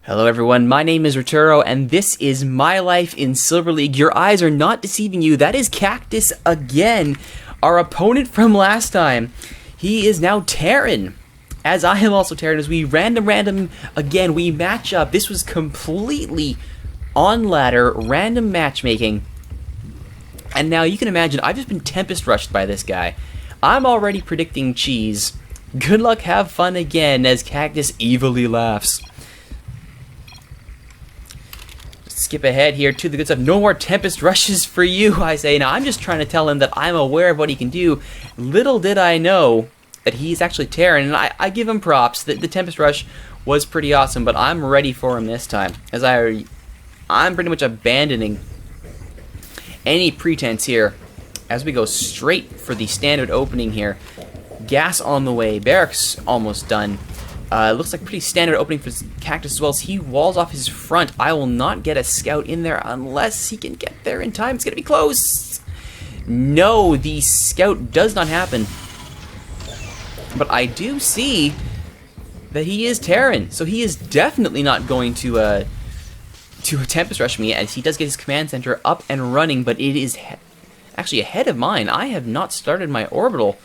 Hello everyone, my name is Rituro, and this is My Life in Silver League. Your eyes are not deceiving you. That is Kaktus again, our opponent from last time. He is now Terran, as I am also Terran, as we random again, we match up. This was completely on ladder, random matchmaking. And now you can imagine, I've just been Tempest Rushed by this guy. I'm already predicting cheese. Good luck, have fun again, as Kaktus evilly laughs. Skip ahead here to the good stuff. No more Tempest Rushes for you, I say. Now, I'm just trying to tell him that I'm aware of what he can do. Little did I know that he's actually Terran, and I give him props. The Tempest Rush was pretty awesome, but I'm ready for him this time, as I'm pretty much abandoning any pretense here as we go straight for the standard opening here. Gas on the way. Barracks almost done. Looks like a pretty standard opening for Kaktus as well, as he walls off his front. I will not get a scout in there unless he can get there in time. It's going to be close. No, the scout does not happen. But I do see that he is Terran, so he is definitely not going to Tempest Rush me, as he does get his command center up and running, but it is actually ahead of mine. I have not started my orbital.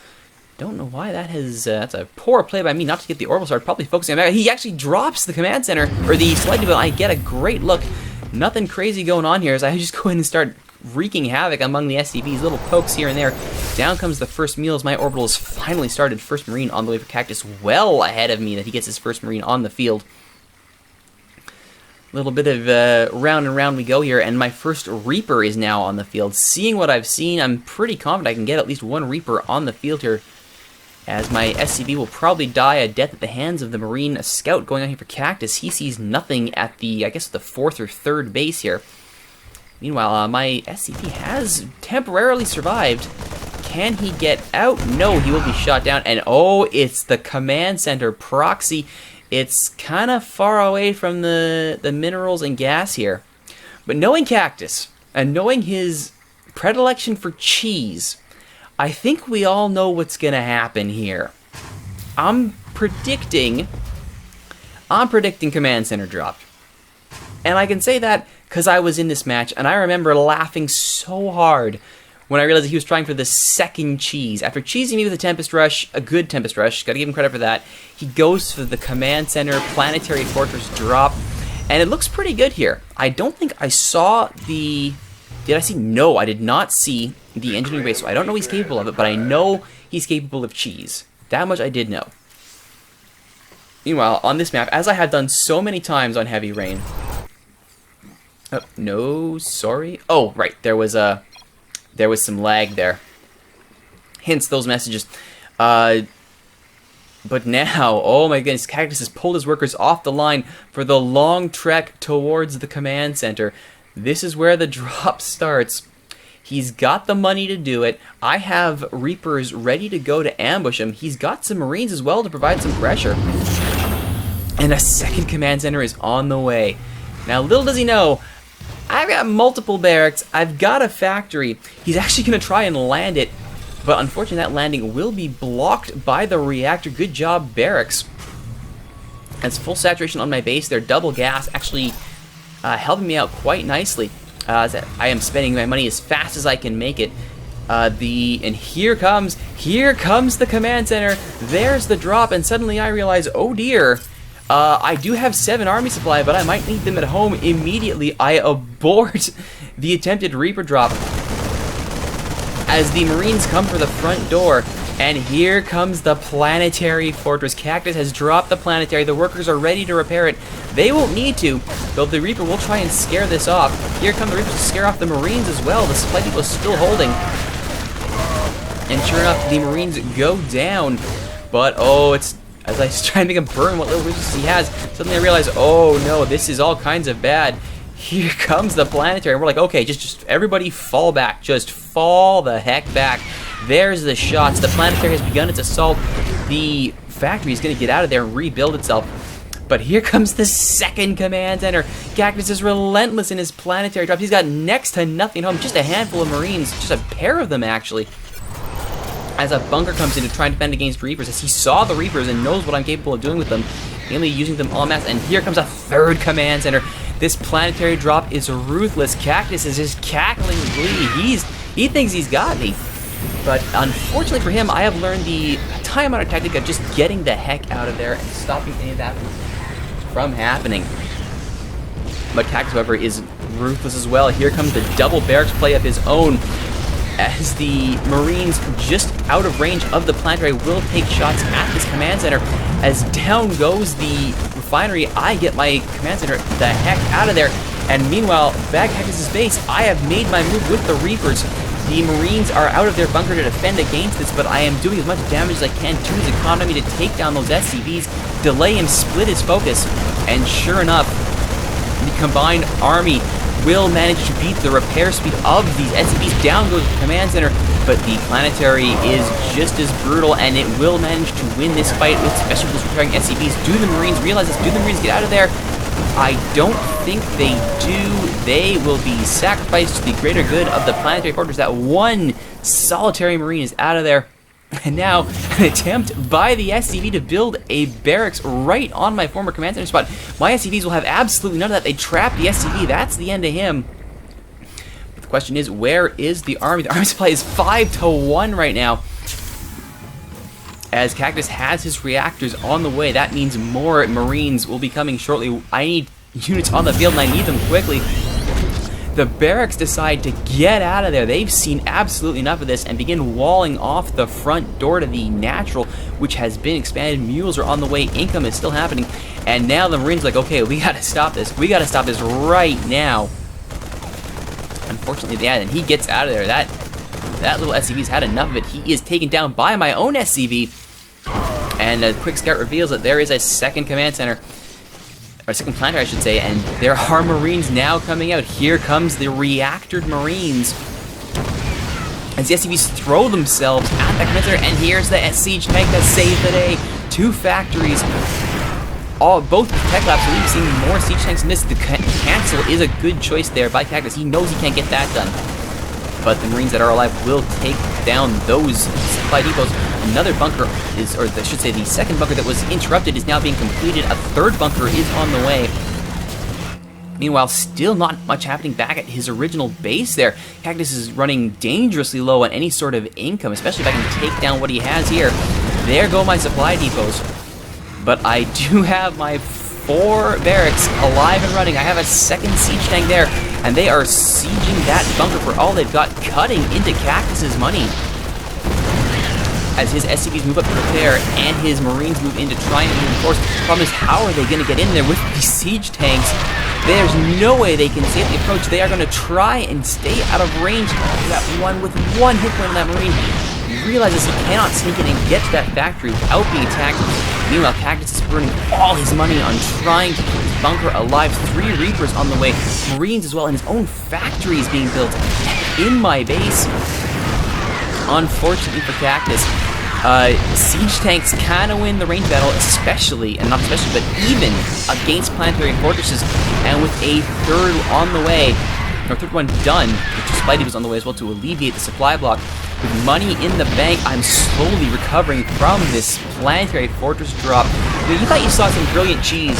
Don't know why that has, that's a poor play by me not to get the orbital started, probably focusing on that. He actually drops the command center, or the select development. I get a great look. Nothing crazy going on here, as I just go in and start wreaking havoc among the SCVs, little pokes here and there. Down comes the first meal as my orbital is finally started. First Marine on the way for Kaktus, well ahead of me that he gets his first Marine on the field. A little bit of round and round we go here, and my first Reaper is now on the field. Seeing what I've seen, I'm pretty confident I can get at least one Reaper on the field here, as my SCV will probably die a death at the hands of the Marine Scout going on here for Kaktus. He sees nothing at the, I guess, the fourth or third base here. Meanwhile, my SCV has temporarily survived. Can he get out? No, he will be shot down. And oh, it's the command center proxy. It's kind of far away from the minerals and gas here. But knowing Kaktus, and knowing his predilection for cheese, I think we all know what's going to happen here. I'm predicting command center drop. And I can say that because I was in this match, and I remember laughing so hard when I realized that he was trying for the second cheese. After cheesing me with a Tempest Rush, a good Tempest Rush, gotta give him credit for that, he goes for the command center planetary fortress drop, and it looks pretty good here. I don't think I saw the... Did I see? No, I did not see the engineering base, so I don't know he's capable of it, but I know he's capable of cheese. That much I did know. Meanwhile, on this map, as I have done so many times on Heavy Rain... Oh, no, sorry. Oh, right, there was some lag there. Hence those messages. But now, oh my goodness, Kaktus has pulled his workers off the line for the long trek towards the command center. This is where the drop starts. He's got the money to do it. I have Reapers ready to go to ambush him. He's got some Marines as well to provide some pressure. And a second command center is on the way. Now, little does he know, I've got multiple barracks. I've got a factory. He's actually going to try and land it, but unfortunately that landing will be blocked by the reactor. Good job, barracks. That's full saturation on my base. They're double gas, actually helping me out quite nicely. I am spending my money as fast as I can make it. And here comes the command center. There's the drop, and suddenly I realize, oh dear, I do have 7 army supply, but I might need them at home immediately. I abort the attempted Reaper drop as the Marines come for the front door. And here comes the planetary fortress. Kaktus has dropped the planetary. The workers are ready to repair it. They won't need to, though the Reaper will try and scare this off. Here come the Reapers to scare off the Marines as well. The supply depot is still holding. And sure enough, the Marines go down. But, oh, it's... As I try to make him burn what little resources he has, suddenly I realize, oh no, this is all kinds of bad. Here comes the planetary. And we're like, okay, just everybody fall back. Just fall the heck back. There's the shots. The planetary has begun its assault. The factory is going to get out of there and rebuild itself. But here comes the second command center. Kaktus is relentless in his planetary drops. He's got next to nothing home. Just a handful of Marines. Just a pair of them, actually. As a bunker comes in to try and defend against Reapers, as he saw the Reapers and knows what I'm capable of doing with them, mainly using them en masse. And here comes a third command center. This planetary drop is ruthless. Kaktus is just cackling with glee. He thinks he's got me. But unfortunately for him, I have learned the time-honored tactic of just getting the heck out of there and stopping any of that from happening. But Kaktus, however, is ruthless as well. Here comes the double barracks play of his own, as the Marines just out of range of the planetary will take shots at this command center. As down goes the refinery, I get my command center the heck out of there. And meanwhile, back at Kaktus's base, I have made my move with the Reapers. The Marines are out of their bunker to defend against this, but I am doing as much damage as I can to his economy to take down those SCVs, delay him, split his focus, and sure enough, the combined army will manage to beat the repair speed of these SCVs. Down goes the command center, but the planetary is just as brutal, and it will manage to win this fight, especially with those repairing SCVs. Do the Marines realize this? Do the Marines get out of there? I don't think they do. They will be sacrificed to the greater good of the planetary fortress. That one solitary Marine is out of there. And now, an attempt by the SCV to build a barracks right on my former command center spot. My SCVs will have absolutely none of that. They trap the SCV. That's the end of him. But the question is, where is the army? The army supply is 5-1 right now, as Kaktus has his reactors on the way. That means more Marines will be coming shortly. I need units on the field, and I need them quickly. The barracks decide to get out of there. They've seen absolutely enough of this and begin walling off the front door to the natural, which has been expanded. Mules are on the way. Income is still happening. And now the Marines are like, okay, we got to stop this. We got to stop this right now. Unfortunately, yeah, and he gets out of there. That little SCV's had enough of it. He is taken down by my own SCV. And a quick scout reveals that there is a second command center, or second planetary, I should say, and there are Marines now coming out. Here comes the reactored Marines, as the SCVs throw themselves at that command center, and here's the siege tank that saved the day. Two factories, both tech labs, so we've seen more siege tanks than this. The cancel is a good choice there by Kaktus. He knows he can't get that done. But the Marines that are alive will take down those supply depots. Another bunker is, or I should say the second bunker that was interrupted is now being completed. A third bunker is on the way. Meanwhile, still not much happening back at his original base there. Kaktus is running dangerously low on any sort of income, especially if I can take down what he has here. There go my supply depots. But I do have my 4 barracks alive and running. I have a second siege tank there, and they are sieging that bunker for all they've got, cutting into Kaktus's money. As his SCVs move up to repair and his Marines move in to try and reinforce. The problem is, how are they going to get in there with these siege tanks? There's no way they can safely approach. They are going to try and stay out of range. That one with 1 hit point on that Marine realizes he cannot sneak in and get to that factory without being attacked. Meanwhile, Kaktus is burning all his money on trying to keep his bunker alive. 3 Reapers on the way, Marines as well, and his own factory is being built in my base. Unfortunately for Kaktus, siege tanks kind of win the range battle, especially, and not especially, but even against planetary fortresses. And with a third on the way, or third one done, with 2 supply depots on the way as well to alleviate the supply block. With money in the bank, I'm slowly recovering from this planetary fortress drop. You thought you saw some brilliant cheese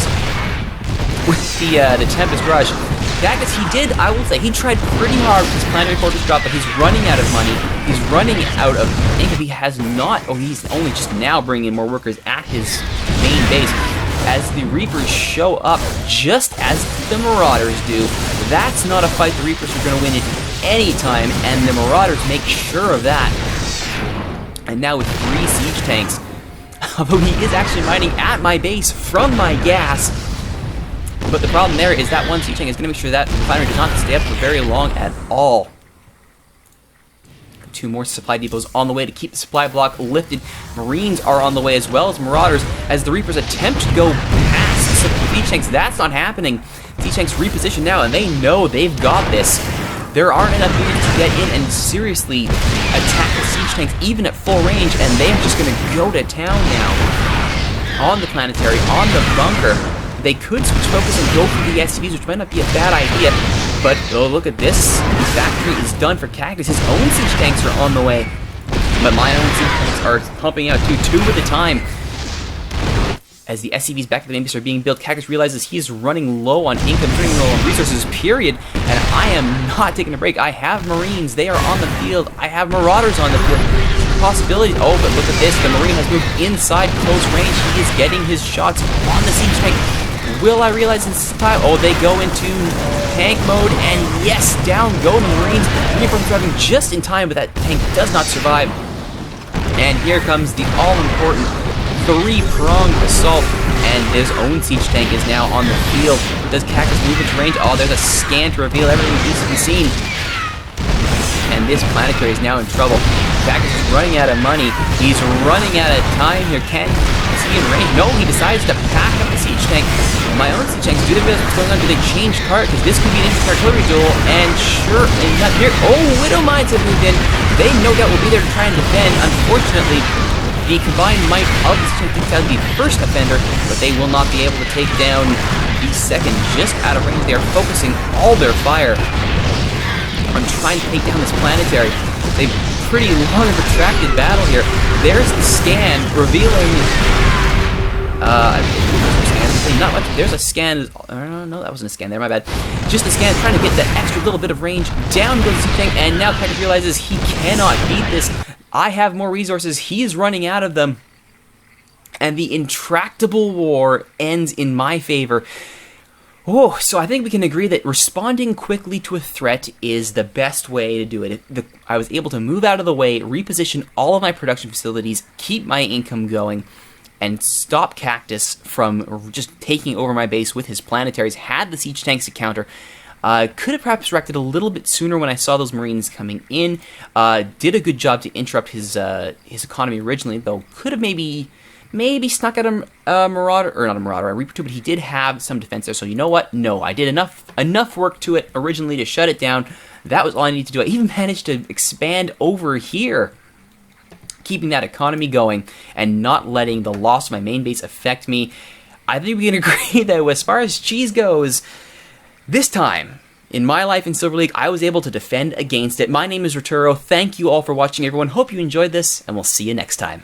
with the Tempest Rush. Kaktus, he did, I will say, he tried pretty hard with his planetary fortress drop, but he's running out of money. He's running out of income. He has not, or he's only just now bringing in more workers at his main base. As the Reapers show up, just as the Marauders do. That's not a fight the Reapers are going to win at any time, and the Marauders make sure of that. And now with 3 siege tanks, although he is actually mining at my base from my gas. But the problem there is that one siege tank is going to make sure that refinery does not stay up for very long at all. 2 more supply depots on the way to keep the supply block lifted. Marines are on the way as well as Marauders, as the Reapers attempt to go past the siege tanks. That's not happening. Siege tanks reposition now, and they know they've got this. There aren't enough units to get in and seriously attack the siege tanks, even at full range, and they're just going to go to town now. On the planetary, on the bunker. They could switch focus and go for the SCVs, which might not be a bad idea. But, oh, look at this. The factory is done for Kaktus. His own siege tanks are on the way. But my own siege tanks are pumping out 2 at a time. As the SCVs back at the main base are being built, Kaktus realizes he is running low on income, running low on resources, period. And I am not taking a break. I have Marines. They are on the field. I have Marauders on the field. Possibilities. Oh, but look at this. The Marine has moved inside close range. He is getting his shots on the siege tank. Will I realize this time? Oh, they go into tank mode, and yes, down go the Marines. Reinforcements arriving just in time, but that tank does not survive. And here comes the all-important three-pronged assault, and his own siege tank is now on the field. Does Kaktus move into range? Oh, there's a scan to reveal everything that needs to be seen. And this planetary is now in trouble. Kaktus is running out of money. He's running out of time here. Is he in range? No, he decides to pack up the siege tank. My own siege tanks, do they realize what's going on? Do they change part? Because this could be an interesting artillery duel, and sure enough, here, oh, Widow Mines have moved in. They no doubt will be there to try and defend. Unfortunately, the combined might of the siege tank takes out the first offender, but they will not be able to take down the second. Just out of range, they are focusing all their fire on trying to take down this planetary. They've pretty long and protracted battle here. There's the scan revealing not much. There's a scan. No, that wasn't a scan there, my bad. Just a scan trying to get that extra little bit of range. Down goes the siege tank, and now Kaktus realizes he cannot beat this. I have more resources. He is running out of them. And the intractable war ends in my favor. Oh, so I think we can agree that responding quickly to a threat is the best way to do it. I was able to move out of the way, reposition all of my production facilities, keep my income going, and stop Kaktus from just taking over my base with his planetaries. Had the siege tanks to counter. Could have perhaps reacted a little bit sooner when I saw those Marines coming in. Did a good job to interrupt his economy originally, though could have maybe snuck at a Marauder, or not a Marauder, a Reaper 2, but he did have some defense there. So you know what? No, I did enough work to it originally to shut it down. That was all I needed to do. I even managed to expand over here, keeping that economy going and not letting the loss of my main base affect me. I think we can agree that as far as cheese goes, this time in my life in Silver League, I was able to defend against it. My name is Rituro. Thank you all for watching, everyone. Hope you enjoyed this, and we'll see you next time.